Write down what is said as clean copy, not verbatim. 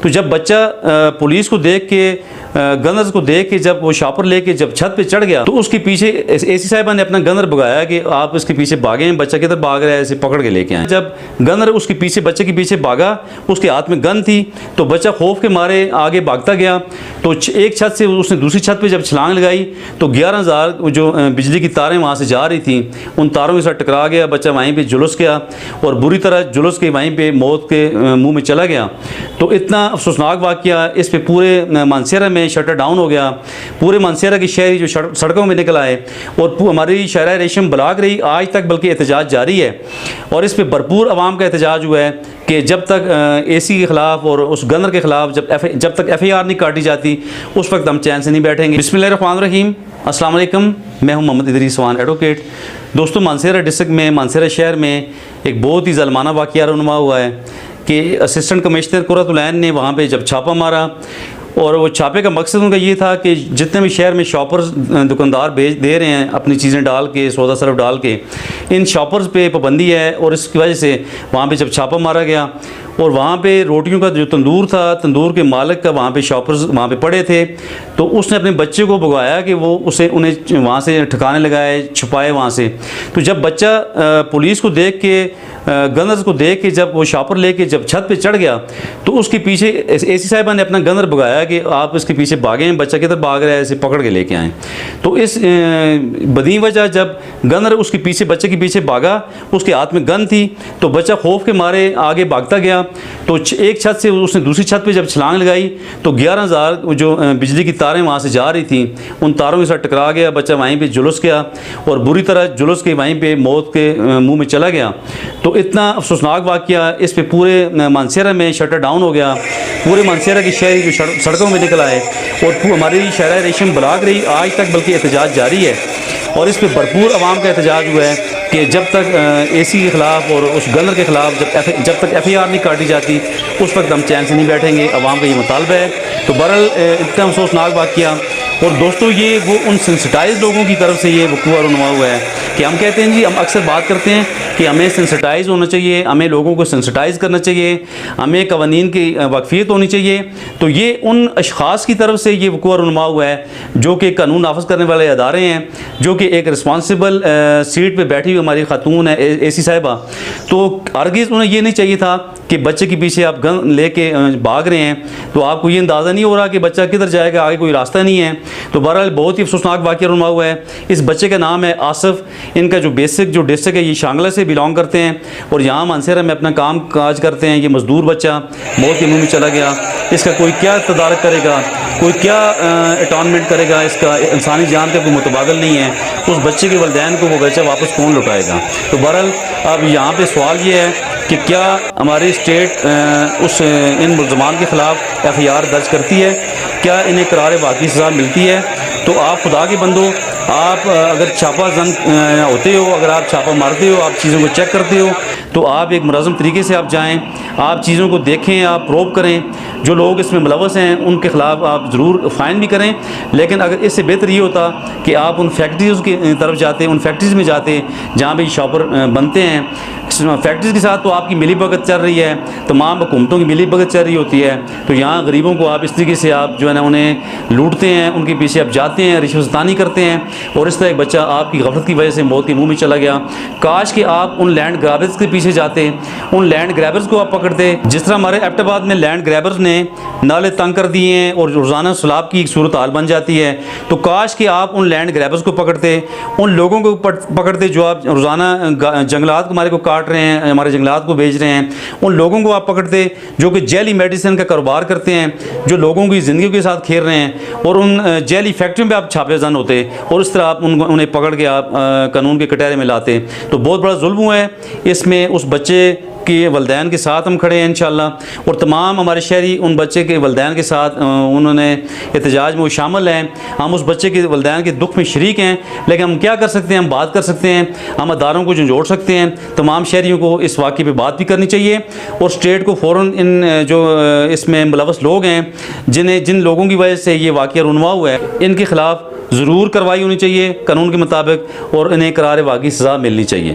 तो जब बच्चा पुलिस को देख के, गनर्स को देख के, जब वो शॉपर लेके जब छत पे चढ़ गया तो उसके पीछे एसी साहिबा ने अपना गनर भगाया कि आप इसके पीछे भागे, बच्चा किधर भाग रहा है, ऐसे पकड़ के लेके आए। जब गनर उसके पीछे, बच्चे के पीछे भागा, उसके हाथ में गन थी, तो बच्चा खौफ के मारे आगे भागता गया। तो एक छत से उसने दूसरी छत पे जब छलांग लगाई तो 11,000 जो बिजली की तारें वहाँ से जा रही थी उन तारों के साथ टकरा गया। बच्चा वहीं पे झुलस गया और बुरी तरह झुलस के वहीं पे मौत के मुंह में चला गया। तो इतना अफसोसनाक वाक़या, इस पे पूरे मानसेरा में शटर डाउन हो गया। पूरे मानसेरा की शहरी जो सड़कों में निकल आए और हमारी शायरा रेशम ब्लॉक रही आज तक, बल्कि एहतजाज जारी है। और इस पे भरपूर आवाम का एहतजाज हुआ है कि जब तक एसी के ख़िलाफ़ और उस गनर के ख़िलाफ़ जब तक FIR नहीं काटी जाती उस वक्त हम चैन से नहीं बैठेंगे। बिस्मिल्लाहिर्रहमानिर्रहीम, अस्सलाम वालेकुम। मैं हूं मोहम्मद इदरीस वान एडवोकेट। दोस्तों, मानसेरा डिस्ट्रिक्ट में, मानसेरा शहर में एक बहुत ही ज़लमाना वाक़या रुनुमा हुआ है कि असिस्टेंट कमिश्नर कुर्रतुल ऐन ने वहाँ पे जब छापा मारा, और वो छापे का मकसद उनका ये था कि जितने भी शहर में शॉपर्स दुकानदार बेच दे रहे हैं अपनी चीज़ें डाल के, सौदा सरफ डाल के, इन शॉपर्स पे पाबंदी है। और इसकी वजह से वहाँ पे जब छापा मारा गया और वहाँ पे रोटियों का जो तंदूर था, तंदूर के मालिक का वहाँ पे शॉपर्स वहाँ पे पड़े थे, तो उसने अपने बच्चे को भगवाया कि वो उन्हें वहाँ से ठिकाने लगाए, छुपाए वहाँ से। तो जब बच्चा पुलिस को देख के, गनर्स को देख के, जब वो शॉपर लेके जब छत पे चढ़ गया तो उसके पीछे एसी साहिबा ने अपना गनर भगाया कि आप इसके पीछे भागें, बच्चा किधर भाग रहा है, ऐसे पकड़ के लेके आएँ। तो इस बदी वजह जब गनर उसके पीछे, बच्चे के पीछे भागा, उसके हाथ में गन थी, तो बच्चा खौफ के मारे आगे भागता गया। तो एक छत से उसने दूसरी छत पे जब छलांग लगाई तो 11,000 जो बिजली की तारें वहाँ से जा रही थी उन तारों के साथ टकरा गया। बच्चा वहीं पे झुलस गया और बुरी तरह झुलस के वहीं पे मौत के मुंह में चला गया। तो इतना अफसोसनाक वाक़या, इस पे पूरे मानसेरा में शटर डाउन हो गया। पूरे मानसेरा की शहरी जो सड़कों में निकल आए और हमारी शायरा रेशम ब्लॉक रही आज तक, बल्कि एहतजाज जारी है। और इस पे भरपूर आवाम का एहतजाज हुआ है कि जब तक एसी के ख़िलाफ़ और उस गनर के ख़िलाफ़ जब तक FIR नहीं काटी जाती उस वक्त हम चैन से नहीं बैठेंगे। आवाम का ये मुतालबा है। तो बहरहाल इतना अफसोसनाक वाक़या। और दोस्तों, ये वो उन सेंसिटाइज लोगों की तरफ से ये वक़ूआ रुनुमा हुआ है कि हम कहते हैं जी, हम अक्सर बात करते हैं कि हमें सेंसिटाइज़ होना चाहिए, हमें लोगों को सेंसिटाइज़ करना चाहिए, हमें कवानीन की वाक़फ़ियत होनी चाहिए। तो ये उन अशख़ास की तरफ से ये वक़ूआ रुनुमा हुआ है जो कि कानून नाफिज़ करने वाले अदारे हैं, जो कि एक रिस्पॉन्सिबल सीट पर बैठी हुई हमारी खातून है एसी साहिबा। तो हरगिज़ उन्हें ये नहीं चाहिए था कि बच्चे के पीछे आप गन लेके भाग रहे हैं तो आपको ये अंदाज़ा नहीं हो रहा कि बच्चा किधर जाएगा, आगे कोई रास्ता नहीं है। तो बहरहाल बहुत ही अफसोसनाक वाक़या रुनुमा हुआ है। इस बच्चे का नाम है आसिफ। इनका जो जो डिस्ट्रिक्ट है ये शांगला से बिलोंग करते हैं और यहाँ मानसेरा में अपना काम काज करते हैं। ये मज़दूर बच्चा मौत के मुँह में चला गया। इसका कोई क्या तदारक करेगा, कोई क्या अटॉनमेंट करेगा, इसका इंसानी जान का कोई मुतबादल नहीं है। उस बच्चे के वलिदैन को वो बच्चा वापस कौन लौटाएगा। तो बहरहाल अब यहाँ पे सवाल ये है कि क्या हमारी स्टेट इन मुल्ज़मान के ख़िलाफ़ FIR दर्ज करती है, क्या इन्हें करार वाक़ई सज़ा मिलती है। तो आप खुदा के बंदो, आप अगर छापा जन होते हो, अगर आप छापा मारते हो, आप चीज़ों को चेक करते हो, तो आप एक मुनज़्ज़म तरीके से आप जाएं, आप चीज़ों को देखें, आप प्रोब करें। जो लोग इसमें मुलव्वस हैं उनके ख़िलाफ़ आप ज़रूर फ़ाइन भी करें। लेकिन अगर इससे बेहतर ये होता कि आप उन फैक्ट्रीज़ की तरफ जाते, उन फैक्ट्रीज़ में जाते जहाँ पे शॉपर बनते हैं। फैक्ट्रीज़ के साथ तो आपकी मिली भगत चल रही है, तमाम हुकूमतों की मिली भगत चल रही होती है। तो यहाँ गरीबों को आप इस तरीके से आप जो है ना उन्हें लूटते हैं, उनके पीछे आप जाते हैं, रिश्वततानी करते हैं और इस तरह एक बच्चा आपकी गफलत की वजह से मौत के मुँह में चला गया। काश कि आप उन लैंड ग्रैबर्स के पीछे जाते, उन लैंड ग्रैबर्स को आप पकड़ते। जिस तरह हमारे एबटाबाद में लैंड ग्रैबर्स ने नाले तंग कर दिए हैं और रोज़ाना सैलाब की एक सूरत हाल बन जाती है, तो काश कि आप उन लैंड ग्रैबर्स को पकड़ते, उन लोगों को पकड़ते जो आप रोज़ाना जंगलात हमारे को काट रहे हैं, हमारे जंगलात को बेच रहे हैं। उन लोगों को आप पकड़ते जो कि जैली मेडिसिन का कारोबार करते हैं, जो लोगों की ज़िंदगी के साथ खेल रहे हैं, और उन जैली फैक्ट्रियों में आप छापे जन होते और इस तरह आप उन्हें पकड़ के आप कानून के कटहरे में लाते। तो बहुत बड़ा जुल्म हुआ है इसमें। उस बच्चे के वलदैन के साथ हम खड़े हैं इंशाअल्लाह, और तमाम हमारे शहरी उन बच्चे के वलदैन के साथ उन्होंने एहतजाज में वो शामिल हैं। हम उस बच्चे के वलदैन के दुख में शरीक हैं, लेकिन हम क्या कर सकते हैं, हम बात कर सकते हैं, हम अदारों को जो जोड़ सकते हैं। तमाम शहरियों को इस वाक़े पे बात भी करनी चाहिए और स्टेट को फ़ौरन इन जो इसमें मुलव्वस लोग हैं, जिन लोगों की वजह से ये वाक़या रुनवा हुआ है, इनके ख़िलाफ़ ज़रूर कार्रवाई होनी चाहिए कानून के मुताबिक और इन्हें करार वाक़ई सज़ा मिलनी चाहिए।